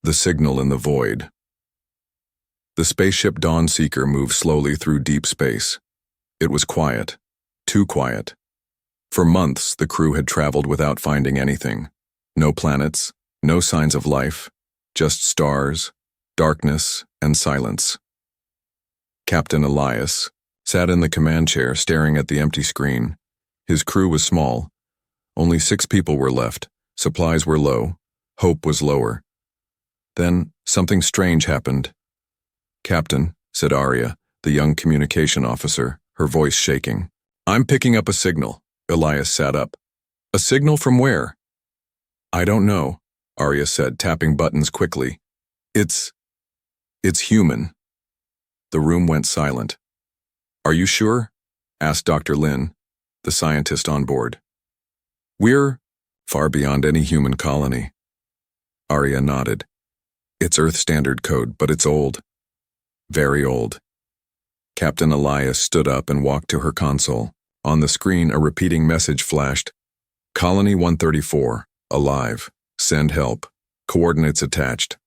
The signal in the void. The spaceship Dawnseeker moved slowly through deep space. It was quiet, too quiet. For months, the crew had traveled without finding anything. No planets, no signs of life, just stars, darkness, and silence. Captain Elias sat in the command chair staring at the empty screen. His crew was small. Only 6 people were left. Supplies were low. Hope was lower. Then, something strange happened. "Captain," said Arya, the young communication officer, her voice shaking. "I'm picking up a signal." Elias sat up. "A signal from where?" "I don't know," Arya said, tapping buttons quickly. It's human." The room went silent. "Are you sure?" asked Dr. Lin, the scientist on board. "We're far beyond any human colony." Arya nodded. "It's Earth Standard Code, but it's old. Very old." Captain Elias stood up and walked to her console. On the screen, a repeating message flashed. "Colony 134, alive. Send help. Coordinates attached."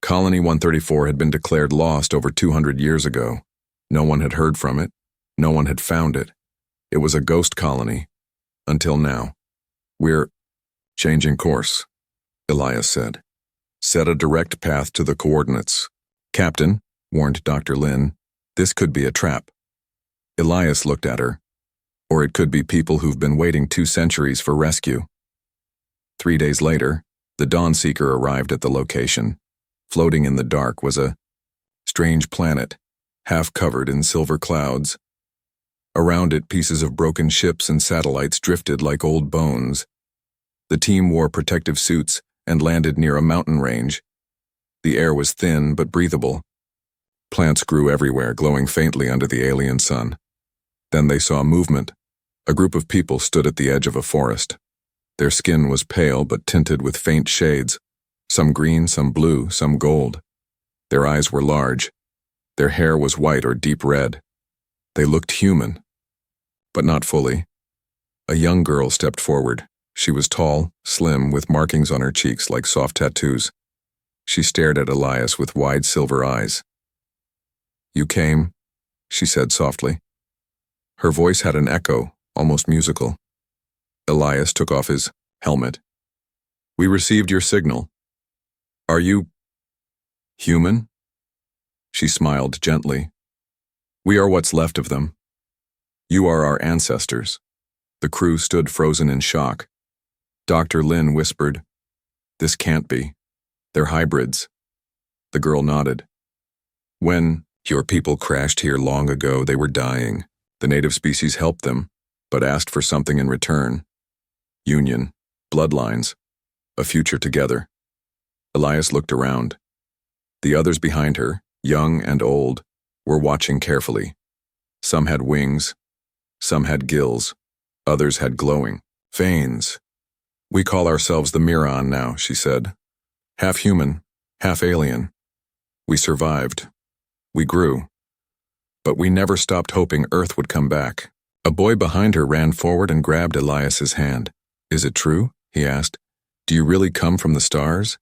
Colony 134 had been declared lost over 200 years ago. No one had heard from it. No one had found it. It was a ghost colony. Until now. "We're changing course," Elias said. "Set a direct path to the coordinates." "Captain," warned Dr. Lin, "this could be a trap." Elias looked at her. "Or it could be people who've been waiting 2 centuries for rescue." 3 days later, the Dawnseeker arrived at the location. Floating in the dark was a strange planet, half covered in silver clouds. Around it, pieces of broken ships and satellites drifted like old bones. The team wore protective suits and landed near a mountain range. The air was thin but breathable. Plants grew everywhere, glowing faintly under the alien sun. Then they saw movement. A group of people stood at the edge of a forest. Their skin was pale but tinted with faint shades, some green, some blue, some gold. Their eyes were large. Their hair was white or deep red. They looked human, but not fully. A young girl stepped forward. She was tall, slim, with markings on her cheeks like soft tattoos. She stared at Elias with wide silver eyes. "You came," she said softly. Her voice had an echo, almost musical. Elias took off his helmet. "We received your signal. Are you human?" She smiled gently. "We are what's left of them. You are our ancestors." The crew stood frozen in shock. Dr. Lin whispered, "This can't be. They're hybrids." The girl nodded. "When your people crashed here long ago, they were dying. The native species helped them, but asked for something in return. Union, bloodlines, a future together." Elias looked around. The others behind her, young and old, were watching carefully. Some had wings, some had gills, others had glowing veins. "We call ourselves the Miran now," she said. "Half human, half alien. We survived. We grew. But we never stopped hoping Earth would come back." A boy behind her ran forward and grabbed Elias's hand. "Is it true?" he asked. "Do you really come from the stars?"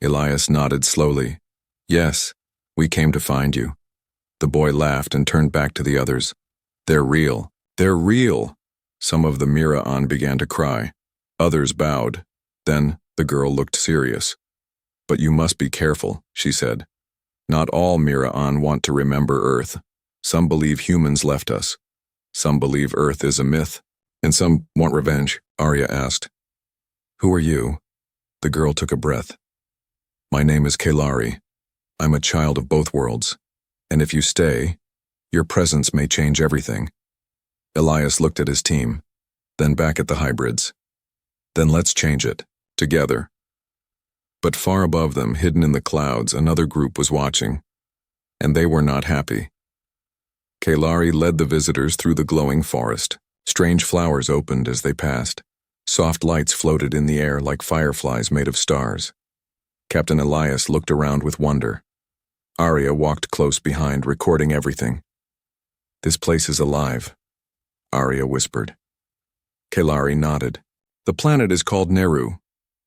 Elias nodded slowly. "Yes, we came to find you." The boy laughed and turned back to the others. "They're real. They're real." Some of the Miran began to cry. Others bowed. Then the girl looked serious. "But you must be careful," she said. "Not all Miran want to remember Earth. Some believe humans left us. Some believe Earth is a myth. And some want revenge." Arya asked. "Who are you?" The girl took a breath. "My name is Kelari. I'm a child of both worlds. And if you stay, your presence may change everything." Elias looked at his team, then back at the hybrids. "Then let's change it, together." But far above them, hidden in the clouds, another group was watching. And they were not happy. Kelari led the visitors through the glowing forest. Strange flowers opened as they passed. Soft lights floated in the air like fireflies made of stars. Captain Elias looked around with wonder. Arya walked close behind, recording everything. "This place is alive," Arya whispered. Kelari nodded. "The planet is called Neru.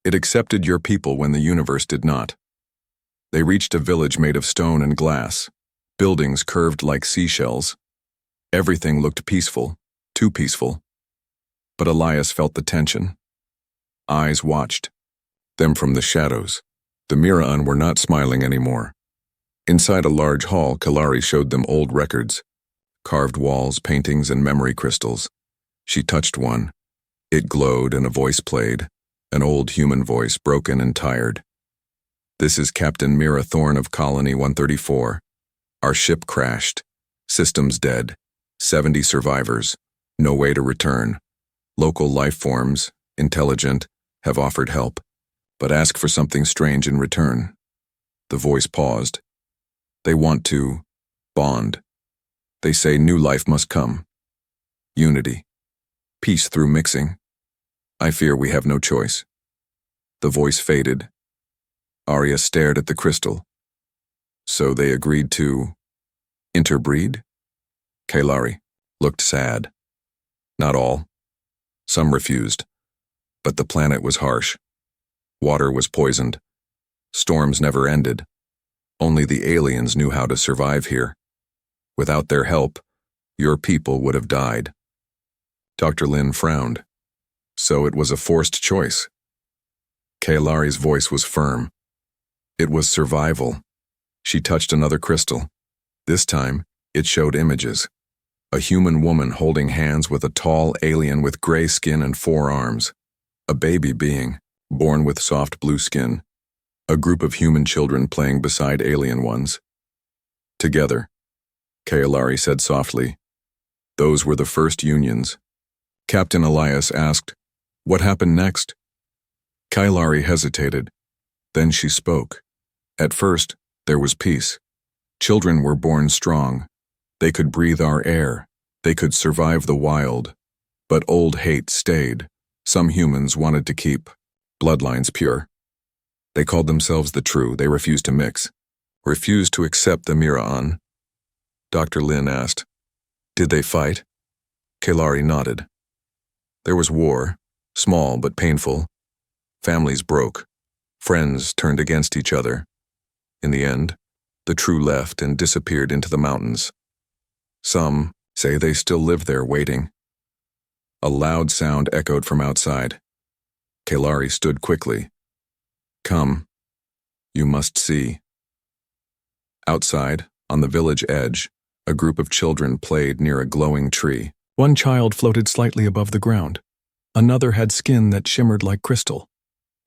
It accepted your people when the universe did not. They reached a village made of stone and glass, buildings curved like seashells. Everything looked peaceful, too peaceful. But Elias felt the tension. Eyes watched them from the shadows. The Mira'an were not smiling anymore. Inside a large hall, Kalari showed them old records, carved walls, paintings, and memory crystals. She touched one. It glowed and a voice played, an old human voice, broken and tired. "This is Captain Mira Thorne of Colony 134. Our ship crashed. Systems dead. 70 survivors. No way to return. Local life forms, intelligent, have offered help, but ask for something strange in return." The voice paused. "They want to bond. They say new life must come. Unity. Peace through mixing. I fear we have no choice." The voice faded. Arya stared at the crystal. "So they agreed to interbreed?" Kalari looked sad. "Not all. Some refused. But the planet was harsh. Water was poisoned. Storms never ended. Only the aliens knew how to survive here. Without their help, your people would have died." Dr. Lin frowned. "So it was a forced choice." Kalari's voice was firm. "It was survival." She touched another crystal. This time, it showed images. A human woman holding hands with a tall alien with gray skin and 4 arms. A baby being, born with soft blue skin. A group of human children playing beside alien ones. "Together," Kalari said softly. "Those were the first unions." Captain Elias asked, "What happened next?" Kalari hesitated. Then she spoke. "At first, there was peace. Children were born strong. They could breathe our air. They could survive the wild. But old hate stayed. Some humans wanted to keep bloodlines pure. They called themselves the true. They refused to mix. Refused to accept the Mira'an." Dr. Lin asked, "Did they fight?" Kalari nodded. "There was war, small but painful. Families broke. Friends turned against each other. In the end, the true left and disappeared into the mountains. Some say they still live there waiting." A loud sound echoed from outside. Kalari stood quickly. "Come. You must see." Outside, on the village edge, a group of children played near a glowing tree. One child floated slightly above the ground. Another had skin that shimmered like crystal.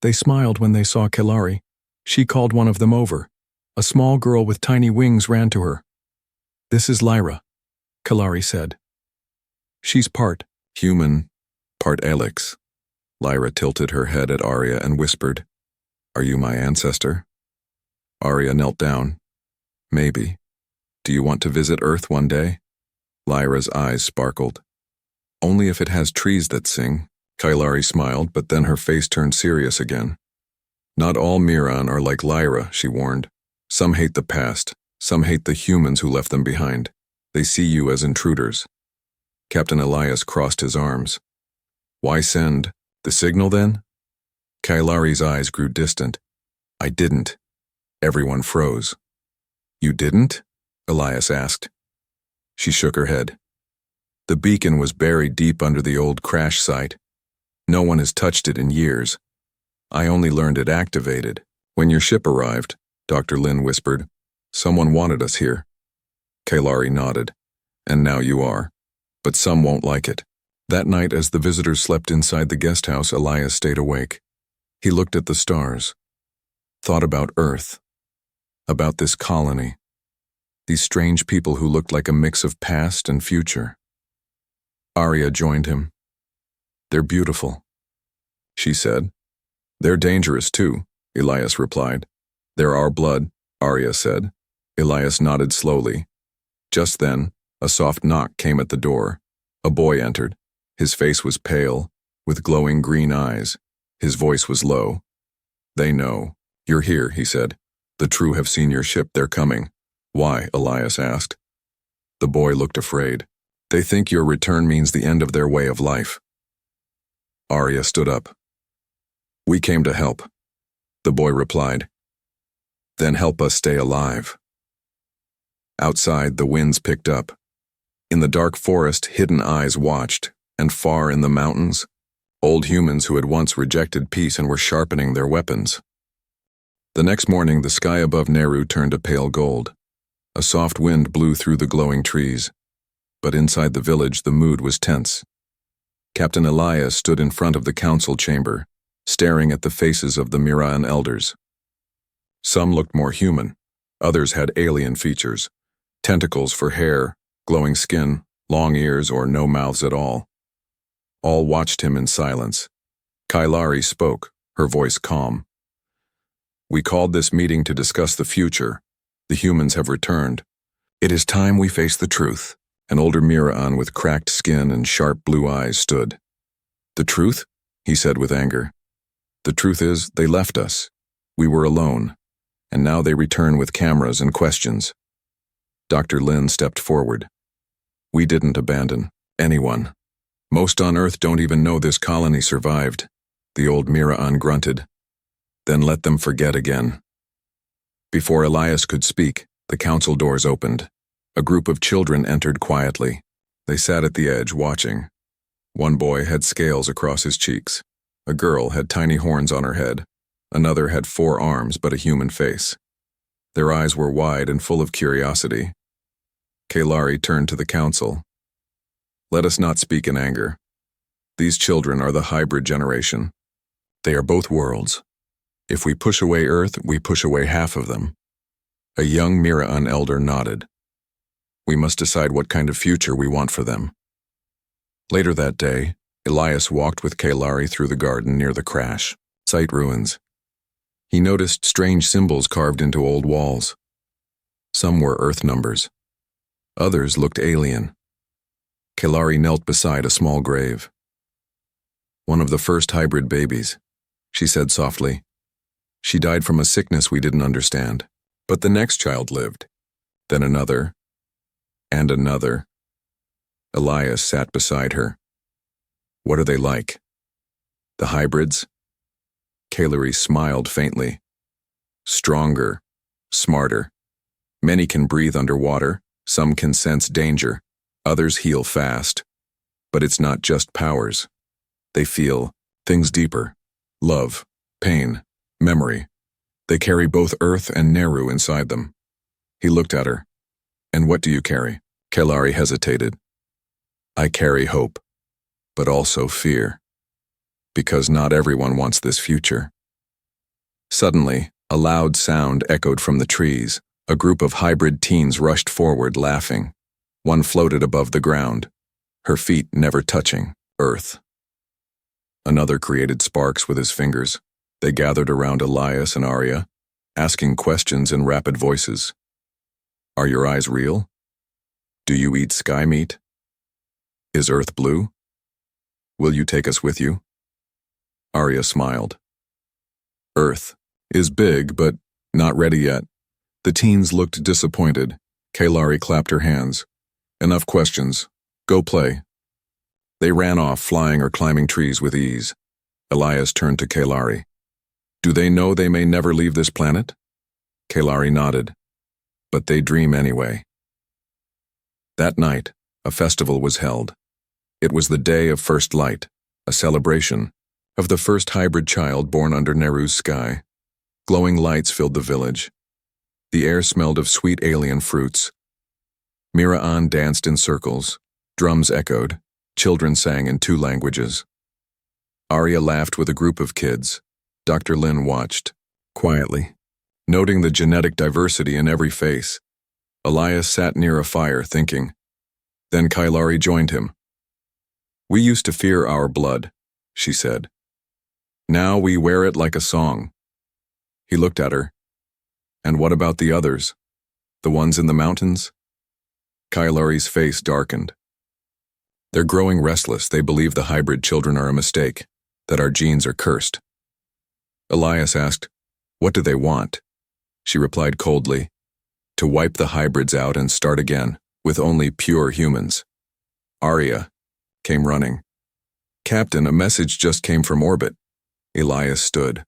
They smiled when they saw Kalari. She called one of them over. A small girl with tiny wings ran to her. "This is Lyra," Kalari said. "She's part human, part Alex." Lyra tilted her head at Arya and whispered, "Are you my ancestor?" Arya knelt down. "Maybe. Do you want to visit Earth one day?" Lyra's eyes sparkled. "Only if it has trees that sing." Kalari smiled, but then her face turned serious again. "Not all Mira'an are like Lyra," she warned. "Some hate the past. Some hate the humans who left them behind. They see you as intruders." Captain Elias crossed his arms. "Why send the signal then?" Kalari's eyes grew distant. "I didn't." Everyone froze. "You didn't?" Elias asked. She shook her head. "The beacon was buried deep under the old crash site. No one has touched it in years. I only learned it activated when your ship arrived," Dr. Lin whispered. "Someone wanted us here." Kalari nodded. "And now you are. But some won't like it." That night, as the visitors slept inside the guest house, Elias stayed awake. He looked at the stars, thought about Earth, about this colony, these strange people who looked like a mix of past and future. Arya joined him. "They're beautiful," she said. "They're dangerous too," Elias replied. "They're our blood," Arya said. Elias nodded slowly. Just then, a soft knock came at the door. A boy entered. His face was pale, with glowing green eyes. His voice was low. "They know. You're here," he said. "The true have seen your ship. They're coming." "Why?" Elias asked. The boy looked afraid. "They think your return means the end of their way of life." Arya stood up. "We came to help," the boy replied. Then help us stay alive. Outside, the winds picked up. In the dark forest, hidden eyes watched, and far in the mountains, old humans who had once rejected peace and were sharpening their weapons. The next morning, the sky above Nehru turned a pale gold. A soft wind blew through the glowing trees. But inside the village, the mood was tense. Captain Elias stood in front of the council chamber, staring at the faces of the Mira'an elders. Some looked more human. Others had alien features. Tentacles for hair, glowing skin, long ears, or no mouths at all. All watched him in silence. Kailari spoke, her voice calm. We called this meeting to discuss the future. The humans have returned. It is time we face the truth. An older Mira'an with cracked skin and sharp blue eyes stood. The truth? He said with anger. The truth is, they left us. We were alone. And now they return with cameras and questions. Dr. Lin stepped forward. We didn't abandon anyone. Most on Earth don't even know this colony survived, the old Mira'an grunted. Then let them forget again. Before Elias could speak, the council doors opened. A group of children entered quietly. They sat at the edge, watching. One boy had scales across his cheeks. A girl had tiny horns on her head. Another had 4 arms but a human face. Their eyes were wide and full of curiosity. Kailari turned to the council. Let us not speak in anger. These children are the hybrid generation. They are both worlds. If we push away Earth, we push away half of them. A young Mira'an elder nodded. We must decide what kind of future we want for them. Later that day, Elias walked with Kailari through the garden near the crash site ruins. He noticed strange symbols carved into old walls. Some were Earth numbers. Others looked alien. Kailari knelt beside a small grave. One of the first hybrid babies, she said softly. She died from a sickness we didn't understand. But the next child lived. Then another. And another. Elias sat beside her. What are they like? The hybrids? Kailari smiled faintly. Stronger. Smarter. Many can breathe underwater. Some can sense danger. Others heal fast. But it's not just powers. They feel things deeper. Love, pain, memory. They carry both Earth and Nehru inside them. He looked at her. And what do you carry? Kailari hesitated. I carry hope, but also fear. Because not everyone wants this future. Suddenly, a loud sound echoed from the trees. A group of hybrid teens rushed forward, laughing. One floated above the ground, her feet never touching Earth. Another created sparks with his fingers. They gathered around Elias and Arya, asking questions in rapid voices. Are your eyes real? Do you eat sky meat? Is Earth blue? Will you take us with you? Arya smiled. Earth is big, but not ready yet. The teens looked disappointed. Kailari clapped her hands. Enough questions. Go play. They ran off, flying or climbing trees with ease. Elias turned to Kailari. Do they know they may never leave this planet? Kailari nodded. But they dream anyway. That night, a festival was held. It was the day of first light, a celebration of the first hybrid child born under Nehru's sky. Glowing lights filled the village. The air smelled of sweet alien fruits. Mira'an danced in circles. Drums echoed. Children sang in 2 languages. Arya laughed with a group of kids. Dr. Lin watched, quietly, noting the genetic diversity in every face. Elias sat near a fire, thinking. Then Kailari joined him. We used to fear our blood, she said. Now we wear it like a song. He looked at her. And what about the others? The ones in the mountains? Kailari's face darkened. They're growing restless. They believe the hybrid children are a mistake, that our genes are cursed. Elias asked, what do they want? She replied coldly, to wipe the hybrids out and start again, with only pure humans. Arya came running. Captain, a message just came from orbit. Elias stood.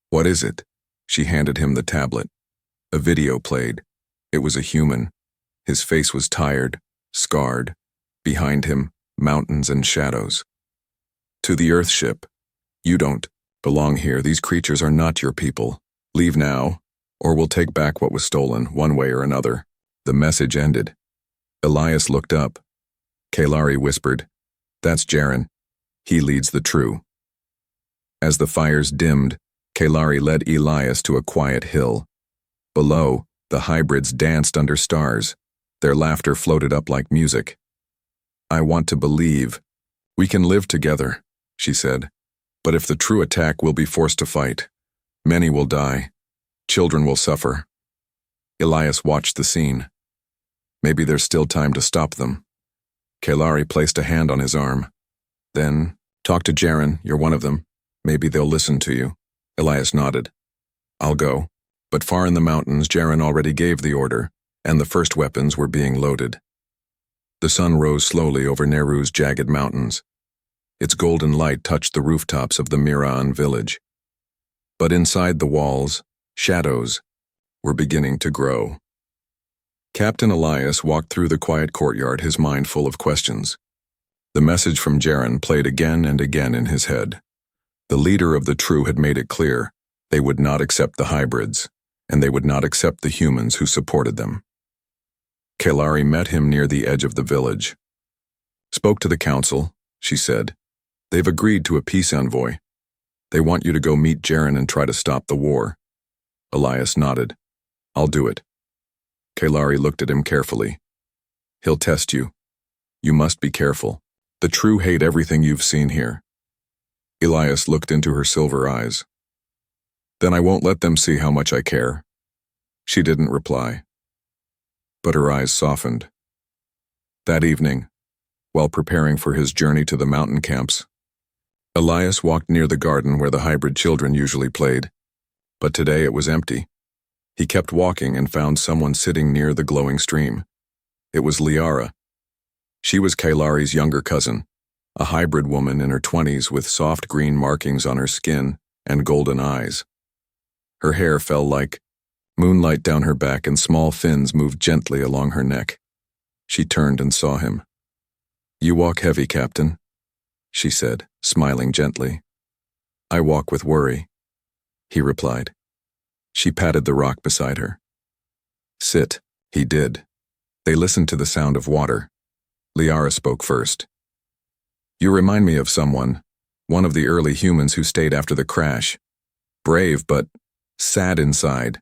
What is it? She handed him the tablet. A video played. It was a human. His face was tired, scarred. Behind him, mountains and shadows. To the Earthship. You don't belong here. These creatures are not your people. Leave now, or we'll take back what was stolen, one way or another. The message ended. Elias looked up. Kalari whispered, "That's Jaren. He leads the True." As the fires dimmed, Kalari led Elias to a quiet hill. Below, the hybrids danced under stars. Their laughter floated up like music. "I want to believe. We can live together," she said. "But if the True attack, we'll be forced to fight. Many will die. Children will suffer." Elias watched the scene. Maybe there's still time to stop them. Kalari placed a hand on his arm. Then, "Talk to Jaren, you're one of them. Maybe they'll listen to you." Elias nodded. "I'll go." But far in the mountains, Jaren already gave the order, and the first weapons were being loaded. The sun rose slowly over Nehru's jagged mountains. Its golden light touched the rooftops of the Miran village. But inside the walls, shadows were beginning to grow. Captain Elias walked through the quiet courtyard, his mind full of questions. The message from Jaren played again and again in his head. The leader of the True had made it clear they would not accept the hybrids, and they would not accept the humans who supported them. Kalari met him near the edge of the village. "Spoke to the council," she said. "They've agreed to a peace envoy. They want you to go meet Jaren and try to stop the war." Elias nodded. "I'll do it." Kalari looked at him carefully. "He'll test you. You must be careful. The True hate everything you've seen here." Elias looked into her silver eyes. "Then I won't let them see how much I care." She didn't reply. But her eyes softened. That evening, while preparing for his journey to the mountain camps, Elias walked near the garden where the hybrid children usually played. But today it was empty. He kept walking and found someone sitting near the glowing stream. It was Liara. She was Kalari's younger cousin, a hybrid woman in her 20s with soft green markings on her skin and golden eyes. Her hair fell like moonlight down her back, and small fins moved gently along her neck. She turned and saw him. "You walk heavy, Captain," she said, smiling gently. "I walk with worry," he replied. She patted the rock beside her. "Sit." He did. They listened to the sound of water. Liara spoke first. "You remind me of someone, one of the early humans who stayed after the crash. Brave, but sad inside."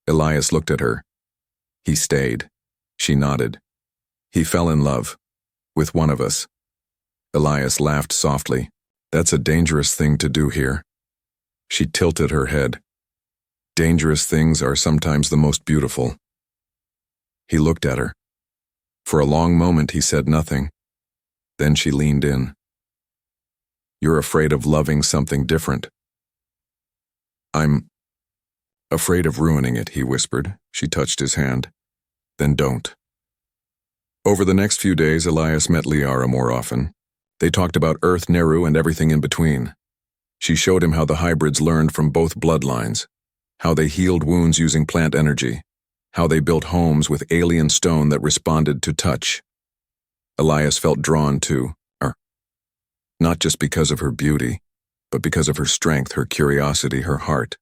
Elias looked at her. "He stayed." She nodded. "He fell in love. With one of us." Elias laughed softly. "That's a dangerous thing to do here." She tilted her head. "Dangerous things are sometimes the most beautiful." He looked at her. For a long moment he said nothing. Then she leaned in. "You're afraid of loving something different." "I'm afraid of ruining it," he whispered. She touched his hand. "Then don't." Over the next few days, Elias met Liara more often. They talked about Earth, Nehru, and everything in between. She showed him how the hybrids learned from both bloodlines, how they healed wounds using plant energy, how they built homes with alien stone that responded to touch. Elias felt drawn to her, not just because of her beauty, but because of her strength, her curiosity, her heart.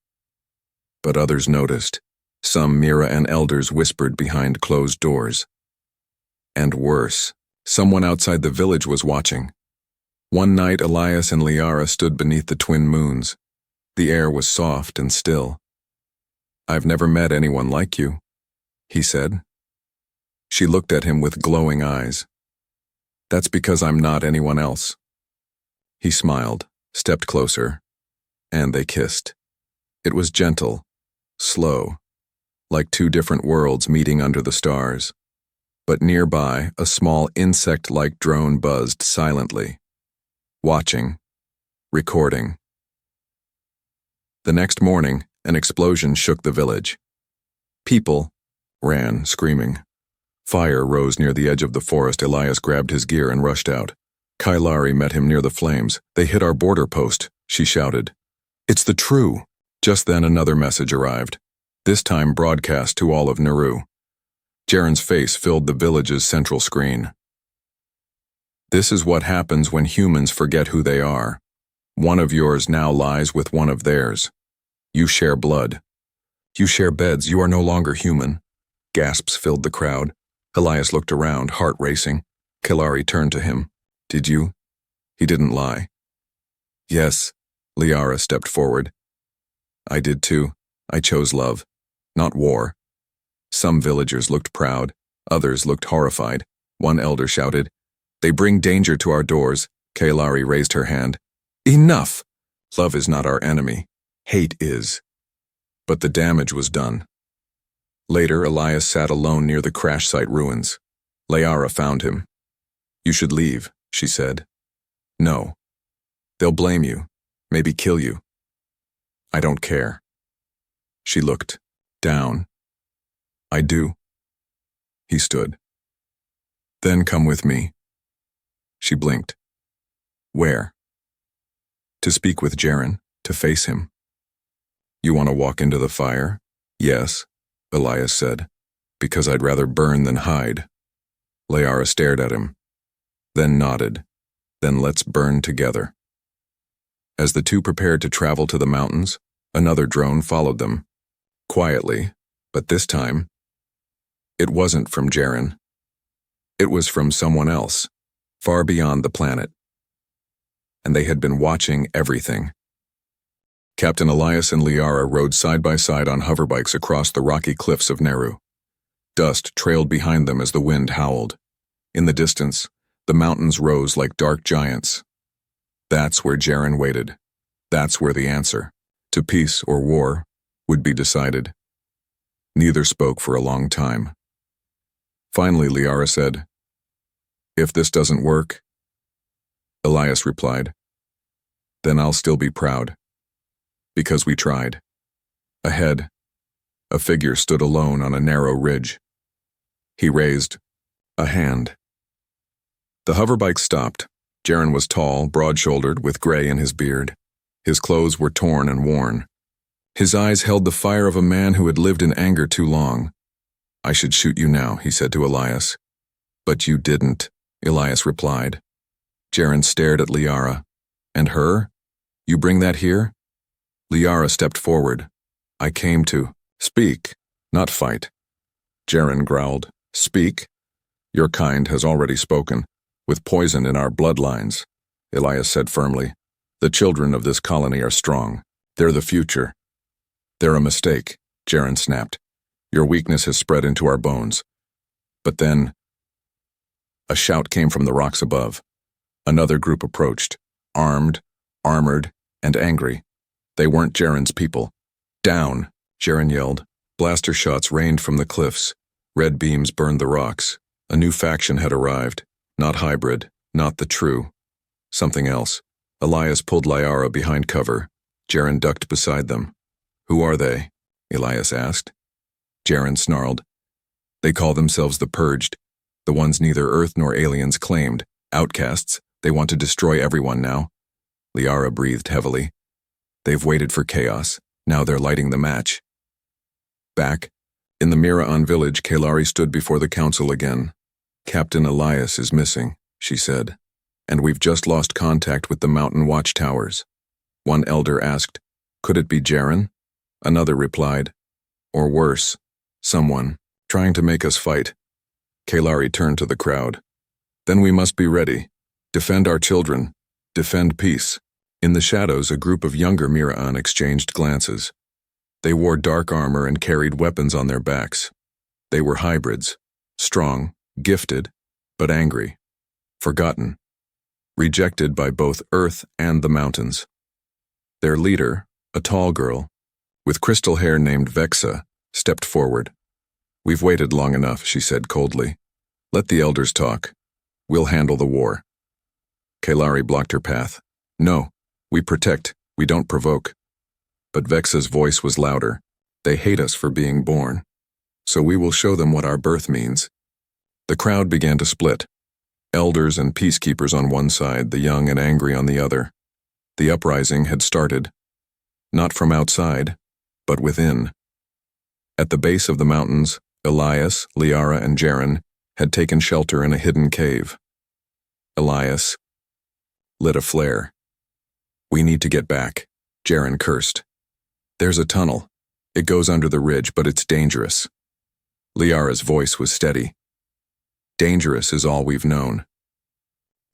But others noticed. Some Mira and elders whispered behind closed doors. And worse, someone outside the village was watching. One night, Elias and Liara stood beneath the twin moons. The air was soft and still. "I've never met anyone like you," he said. She looked at him with glowing eyes. "That's because I'm not anyone else." He smiled, stepped closer, and they kissed. It was gentle, slow, like two different worlds meeting under the stars. But nearby, a small insect-like drone buzzed silently, watching, recording. The next morning, an explosion shook the village. People ran, screaming. Fire rose near the edge of the forest. Elias grabbed his gear and rushed out. Kalari met him near the flames. "They hit our border post," she shouted. "It's the True." Just then another message arrived. this time broadcast to all of Nauru. Jaren's face filled the village's central screen. This is what happens when humans forget who they are. One of yours now lies with one of theirs. You share blood. You share beds. You are no longer human. Gasps filled the crowd. Elias looked around, heart racing. Kalari turned to him. Did you? He didn't lie. Yes. Liara stepped forward. I did too. I chose love, not war. Some villagers looked proud. Others looked horrified. One elder shouted, They bring danger to our doors. Kalari raised her hand. Enough! Love is not our enemy. Hate is. But the damage was done. Later, Elias sat alone near the crash site ruins. Liara found him. You should leave, she said. No. They'll blame you, maybe kill you. I don't care. She looked down. I do. He stood. Then come with me. She blinked. Where? To speak with Jaren, to face him. You want to walk into the fire? Yes, Elias said, because I'd rather burn than hide. Liara stared at him, then nodded. Then let's burn together. As the two prepared to travel to the mountains, another drone followed them. Quietly, but this time, it wasn't from Jaren. It was from someone else, far beyond the planet. And they had been watching everything. Captain Elias and Liara rode side by side on hoverbikes across the rocky cliffs of Nauru. Dust trailed behind them as the wind howled. In the distance, the mountains rose like dark giants. That's where Jaren waited. That's where the answer, to peace or war, would be decided. Neither spoke for a long time. Finally, Liara said, If this doesn't work, Elias replied, then I'll still be proud. Because we tried. Ahead, a figure stood alone on a narrow ridge. He raised a hand. The hoverbike stopped. Jaren was tall, broad-shouldered, with gray in his beard. His clothes were torn and worn. His eyes held the fire of a man who had lived in anger too long. I should shoot you now, he said to Elias. But you didn't, Elias replied. Jaren stared at Liara. And her? You bring that here? Liara stepped forward. I came to speak, not fight. Jaren growled. Speak? Your kind has already spoken, with poison in our bloodlines, Elias said firmly. The children of this colony are strong. They're the future. They're a mistake, Jaren snapped. Your weakness has spread into our bones. But then, a shout came from the rocks above. Another group approached, armed, armored, and angry. They weren't Jaren's people. Down, Jaren yelled. Blaster shots rained from the cliffs. Red beams burned the rocks. A new faction had arrived. Not hybrid, not the true. Something else. Elias pulled Liara behind cover. Jaren ducked beside them. Who are they? Elias asked. Jaren snarled. They call themselves the Purged. The ones neither Earth nor aliens claimed. Outcasts. They want to destroy everyone now. Liara breathed heavily. They've waited for chaos. Now they're lighting the match. Back, in the Mira'an village, Kalari stood before the council again. Captain Elias is missing, she said, and we've just lost contact with the mountain watchtowers. One elder asked, could it be Jaren? Another replied, or worse, someone, trying to make us fight. Kalari turned to the crowd. Then we must be ready. Defend our children. Defend peace. In the shadows, a group of younger Mira'an exchanged glances. They wore dark armor and carried weapons on their backs. They were hybrids, strong, gifted, but angry, forgotten, rejected by both Earth and the mountains. Their leader, a tall girl, with crystal hair named Vexa, stepped forward. We've waited long enough, she said coldly. Let the elders talk. We'll handle the war. Kalari blocked her path. No, we protect, we don't provoke. But Vexa's voice was louder. They hate us for being born. So we will show them what our birth means. The crowd began to split. Elders and peacekeepers on one side, the young and angry on the other. The uprising had started. Not from outside, but within. At the base of the mountains, Elias, Liara, and Jaren had taken shelter in a hidden cave. Elias lit a flare. "We need to get back," Jaren cursed. "There's a tunnel. It goes under the ridge, but it's dangerous." Liara's voice was steady. "Dangerous is all we've known."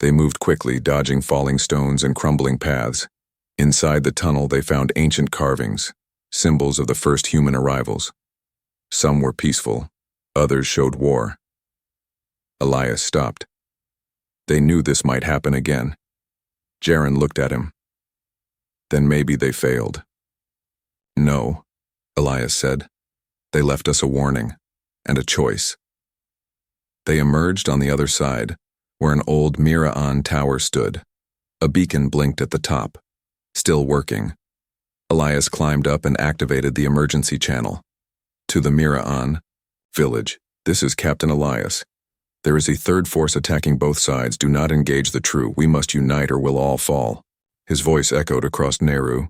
They moved quickly, dodging falling stones and crumbling paths. Inside the tunnel, they found ancient carvings, symbols of the first human arrivals. Some were peaceful, others showed war. Elias stopped. They knew this might happen again. Jaren looked at him. "Then maybe they failed." "No," Elias said. "They left us a warning, and a choice." They emerged on the other side, where an old Mira-On tower stood. A beacon blinked at the top, still working. Elias climbed up and activated the emergency channel. "To the Mira-On village. This is Captain Elias. There is a third force attacking both sides. Do not engage the true. We must unite or we'll all fall." His voice echoed across Nehru.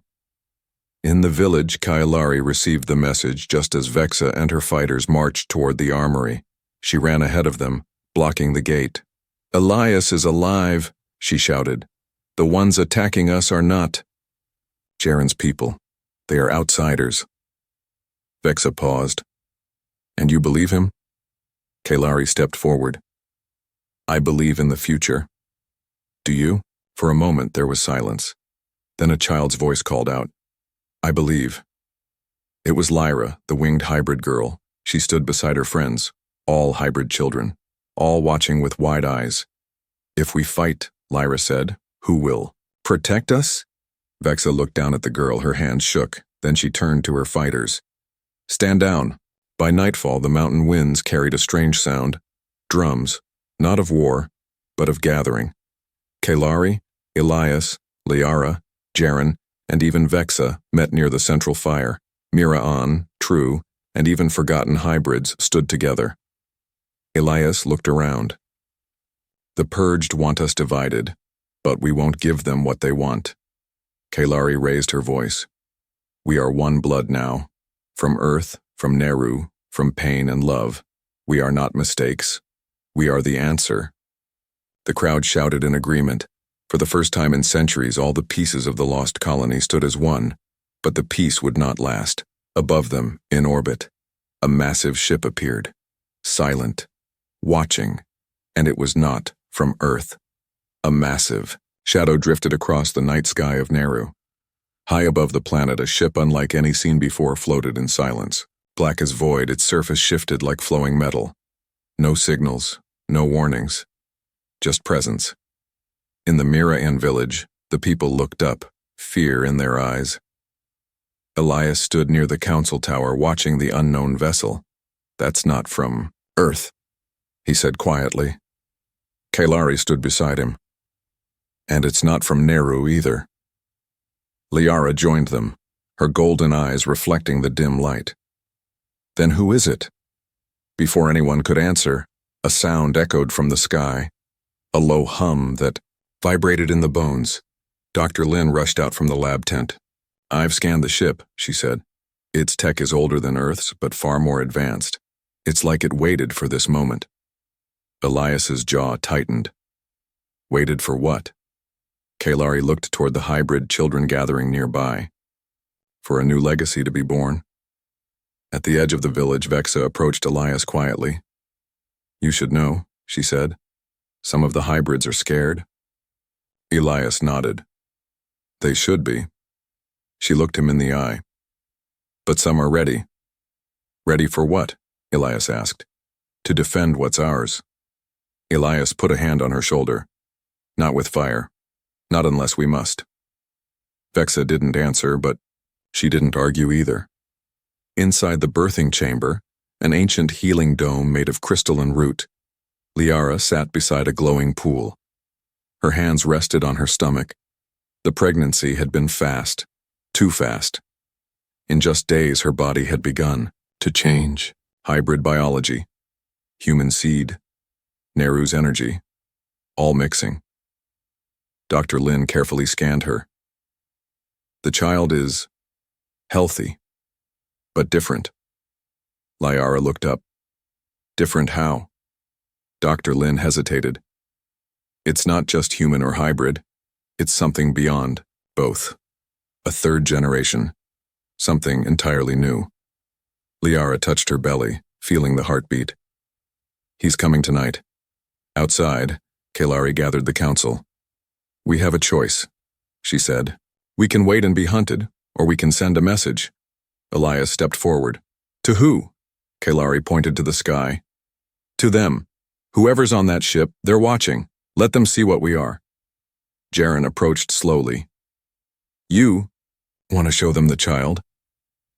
In the village, Kailari received the message just as Vexa and her fighters marched toward the armory. She ran ahead of them, blocking the gate. "Elias is alive," she shouted. "The ones attacking us are not." "Jaren's people. They are outsiders." Vexa paused. "And you believe him?" Kailari stepped forward. "I believe in the future." "Do you?" For a moment there was silence. Then a child's voice called out, "I believe." It was Lyra, the winged hybrid girl. She stood beside her friends, all hybrid children, all watching with wide eyes. "If we fight," Lyra said, "who will protect us?" Vexa looked down at the girl, her hands shook. Then she turned to her fighters. "Stand down." By nightfall, the mountain winds carried a strange sound. Drums, not of war, but of gathering. Kailari, Elias, Liara, Jaren, and even Vexa met near the central fire. Mira-On, True, and even forgotten hybrids stood together. Elias looked around. "The purged want us divided, but we won't give them what they want." Kailari raised her voice. "We are one blood now. From Earth, from Nehru, from pain and love. We are not mistakes. We are the answer." The crowd shouted in agreement. For the first time in centuries, all the pieces of the lost colony stood as one. But the peace would not last. Above them, in orbit, a massive ship appeared. Silent. Watching. And it was not from Earth. A massive shadow drifted across the night sky of Nehru. High above the planet, a ship unlike any seen before floated in silence. Black as void, its surface shifted like flowing metal. No signals, no warnings. Just presence. In the Mira-On village, the people looked up, fear in their eyes. Elias stood near the council tower watching the unknown vessel. "That's not from Earth," he said quietly. Kailari stood beside him. "And it's not from Nehru either." Liara joined them, her golden eyes reflecting the dim light. "Then who is it?" Before anyone could answer, a sound echoed from the sky, a low hum that vibrated in the bones. Dr. Lin rushed out from the lab tent. "I've scanned the ship," she said. "Its tech is older than Earth's, but far more advanced. It's like it waited for this moment." Elias's jaw tightened. Waited for what? Kailari looked toward the hybrid children gathering nearby. For a new legacy to be born. At the edge of the village, Vexa approached Elias quietly. "You should know," she said. "Some of the hybrids are scared." Elias nodded. "They should be." She looked him in the eye. "But some are ready." "Ready for what?" Elias asked. "To defend what's ours." Elias put a hand on her shoulder. "Not with fire. Not unless we must." Vexa didn't answer, but she didn't argue either. Inside the birthing chamber, an ancient healing dome made of crystalline root, Liara sat beside a glowing pool. Her hands rested on her stomach. The pregnancy had been fast, too fast. In just days, her body had begun to change. Hybrid biology, human seed, Nehru's energy, all mixing. Dr. Lin carefully scanned her. "The child is healthy, but different." Liara looked up. Different how? Dr. Lin hesitated. It's not just human or hybrid. It's something beyond both. A third generation. Something entirely new. Liara touched her belly, feeling the heartbeat. He's coming tonight. Outside, Kalari gathered the council. We have a choice, she said. We can wait and be hunted, or we can send a message. Elias stepped forward. To who? Kalari pointed to the sky. To them. Whoever's on that ship, they're watching. Let them see what we are. Jaren approached slowly. You want to show them the child?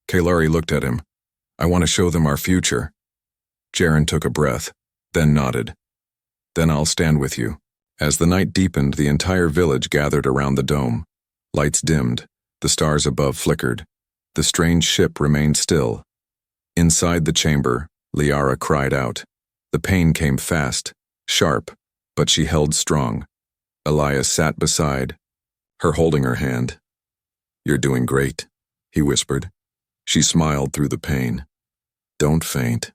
Kalari looked at him. I want to show them our future. Jaren took a breath, then nodded. Then I'll stand with you. As the night deepened, the entire village gathered around the dome. Lights dimmed, the stars above flickered. The strange ship remained still. Inside the chamber, Liara cried out. The pain came fast, sharp, but she held strong. Elias sat beside, her holding her hand. You're doing great, he whispered. She smiled through the pain. Don't faint.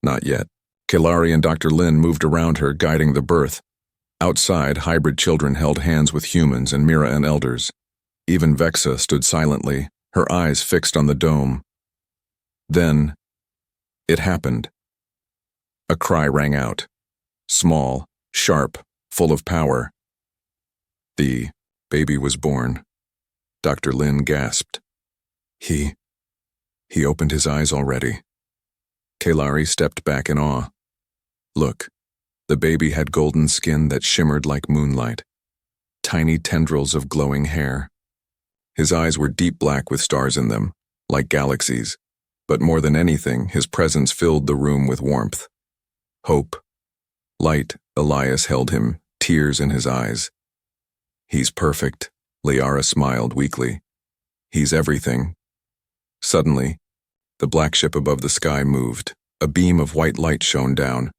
Not yet. Kalari and Dr. Lin moved around her, guiding the birth. Outside, hybrid children held hands with humans and Mira and elders. Even Vexa stood silently, her eyes fixed on the dome. Then, it happened. A cry rang out. Small, sharp, full of power. The baby was born. Dr. Lin gasped. He opened his eyes already. Kalari stepped back in awe. Look, the baby had golden skin that shimmered like moonlight. Tiny tendrils of glowing hair. His eyes were deep black with stars in them, like galaxies. But more than anything, his presence filled the room with warmth. Hope. Light. Elias held him, tears in his eyes. He's perfect, Liara smiled weakly. He's everything. Suddenly, the black ship above the sky moved. A beam of white light shone down,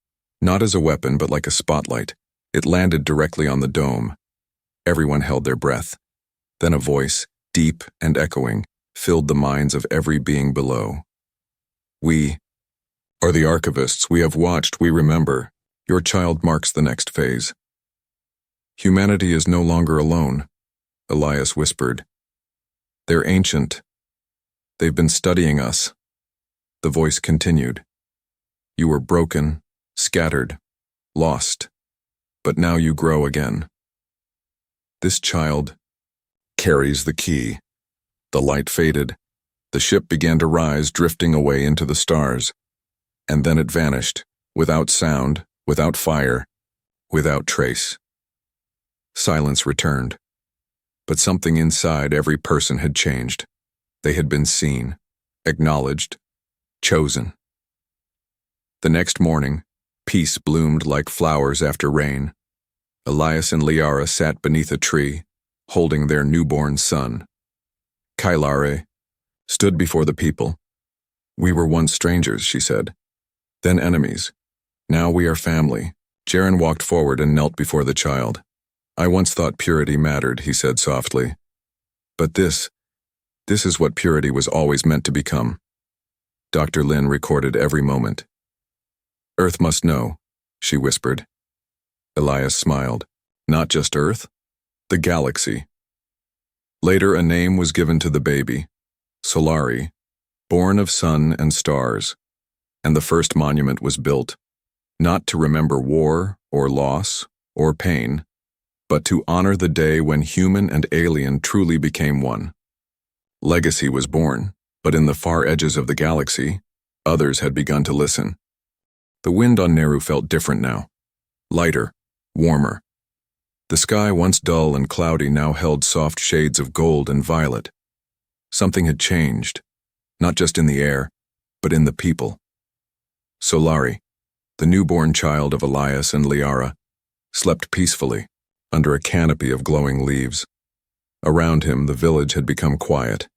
not as a weapon but like a spotlight. It landed directly on the dome. Everyone held their breath. Then a voice, deep and echoing, filled the minds of every being below. We are the archivists. We have watched, we remember. Your child marks the next phase. Humanity is no longer alone, Elias whispered. They're ancient. They've been studying us. The voice continued. You were broken, scattered, lost, but now you grow again. This child carries the key. The light faded. The ship began to rise, drifting away into the stars. And then it vanished, without sound, without fire, without trace. Silence returned. But something inside every person had changed. They had been seen, acknowledged, chosen. The next morning, peace bloomed like flowers after rain. Elias and Liara sat beneath a tree, holding their newborn son. Kailare stood before the people. We were once strangers, she said, then enemies. Now we are family. Jaren walked forward and knelt before the child. I once thought purity mattered, he said softly. But this is what purity was always meant to become. Dr. Lin recorded every moment. Earth must know, she whispered. Elias smiled. Not just Earth, the galaxy. Later a name was given to the baby, Solari, born of sun and stars, and the first monument was built, not to remember war or loss or pain, but to honor the day when human and alien truly became one. Legacy was born, but in the far edges of the galaxy, others had begun to listen. The wind on Neru felt different now, lighter, warmer. The sky, once dull and cloudy, now held soft shades of gold and violet. Something had changed, not just in the air, but in the people. Solari, the newborn child of Elias and Liara, slept peacefully under a canopy of glowing leaves. Around him, the village had become quiet,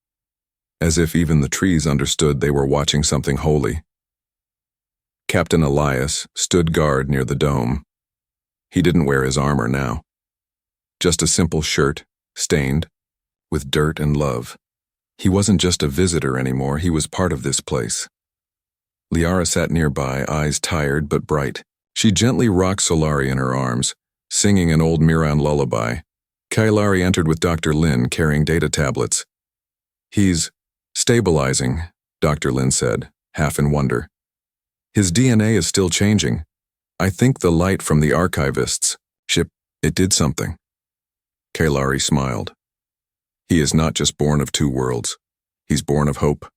as if even the trees understood they were watching something holy. Captain Elias stood guard near the dome. He didn't wear his armor now. Just a simple shirt, stained, with dirt and love. He wasn't just a visitor anymore, he was part of this place. Liara sat nearby, eyes tired but bright. She gently rocked Solari in her arms, singing an old Miran lullaby. Kailari entered with Dr. Lin carrying data tablets. "He's stabilizing," Dr. Lin said, half in wonder. "His DNA is still changing. I think the light from the archivist's ship, it did something." Kailari smiled. "He is not just born of two worlds. He's born of hope."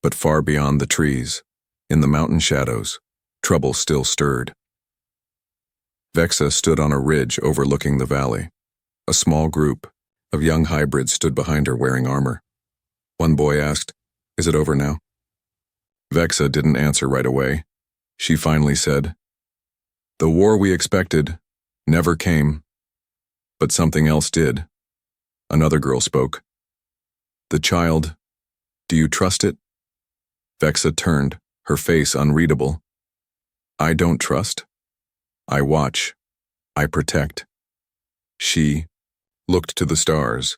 But far beyond the trees, in the mountain shadows, trouble still stirred. Vexa stood on a ridge overlooking the valley. A small group of young hybrids stood behind her wearing armor. One boy asked, "Is it over now?" Vexa didn't answer right away. She finally said, "The war we expected never came, but something else did." Another girl spoke. "The child, do you trust it?" Vexa turned, her face unreadable. "I don't trust. I watch. I protect." She looked to the stars.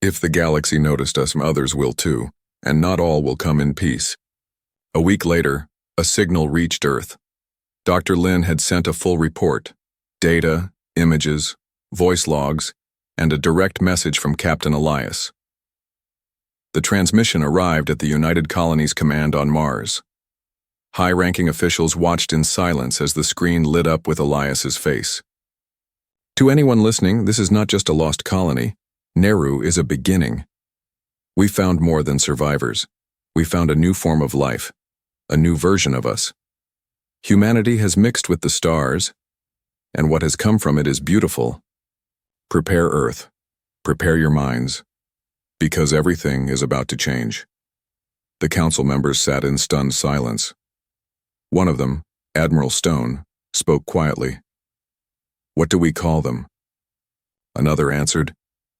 "If the galaxy noticed us, others will too, and not all will come in peace." A week later, a signal reached Earth. Dr. Lin had sent a full report, data, images, voice logs, and a direct message from Captain Elias. The transmission arrived at the United Colonies Command on Mars. High-ranking officials watched in silence as the screen lit up with Elias's face. "To anyone listening, this is not just a lost colony. Neru is a beginning. We found more than survivors. We found a new form of life, a new version of us. Humanity has mixed with the stars, and what has come from it is beautiful. Prepare Earth. Prepare your minds, because everything is about to change." The council members sat in stunned silence. One of them, Admiral Stone, spoke quietly. "What do we call them?" Another answered,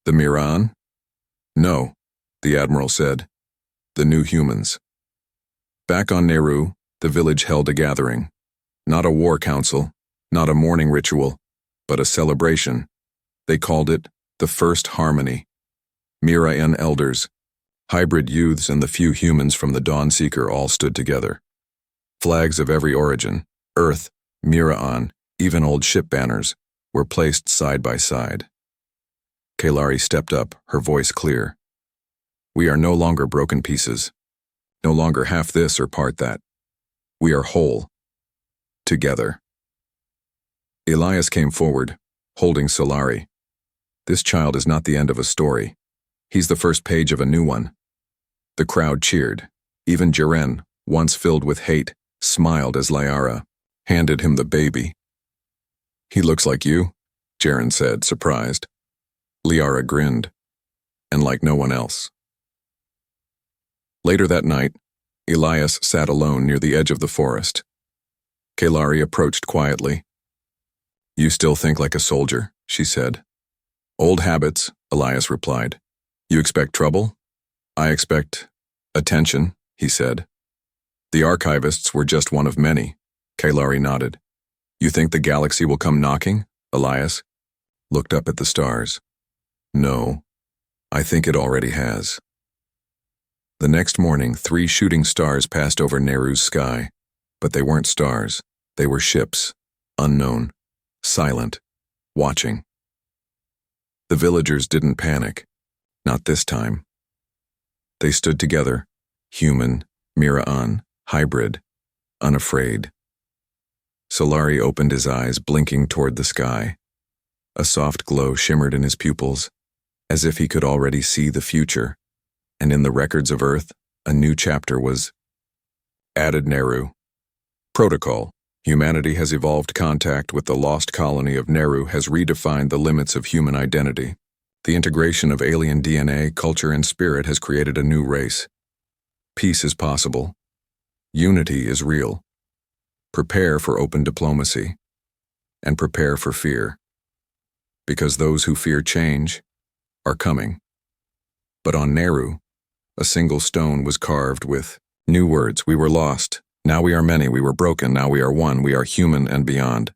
"The Miran?" "No," the Admiral said. "The new humans." Back on Neru, the village held a gathering. Not a war council, not a mourning ritual, but a celebration. They called it the First Harmony. Mira-N elders, hybrid youths, and the few humans from the Dawnseeker all stood together. Flags of every origin, Earth, Mira-N, even old ship banners, were placed side by side. Kailari stepped up, her voice clear. "We are no longer broken pieces, no longer half this or part that. We are whole, together." Elias came forward, holding Solari. "This child is not the end of a story. He's the first page of a new one." The crowd cheered. Even Jiren, once filled with hate, smiled as Liara handed him the baby. "He looks like you," Jiren said, surprised. Liara grinned, "And like no one else." Later that night, Elias sat alone near the edge of the forest. Kailari approached quietly. "You still think like a soldier," she said. "Old habits," Elias replied. "You expect trouble?" "I expect attention," he said. "The archivists were just one of many." Kailari nodded. "You think the galaxy will come knocking?" Elias looked up at the stars. "No, I think it already has." The next morning, 3 shooting stars passed over Neru's sky, but they weren't stars. They were ships, unknown, silent, watching. The villagers didn't panic, not this time. They stood together, human, Mira-N, hybrid, unafraid. Solari opened his eyes, blinking toward the sky. A soft glow shimmered in his pupils, as if he could already see the future. And in the records of Earth, a new chapter was added. Neru. Protocol. Humanity has evolved. Contact with the lost colony of Neru has redefined the limits of human identity. The integration of alien DNA, culture, and spirit has created a new race. Peace is possible. Unity is real. Prepare for open diplomacy. And prepare for fear. Because those who fear change are coming. But on Neru, a single stone was carved with new words. We were lost. Now we are many. We were broken. Now we are one. We are human and beyond.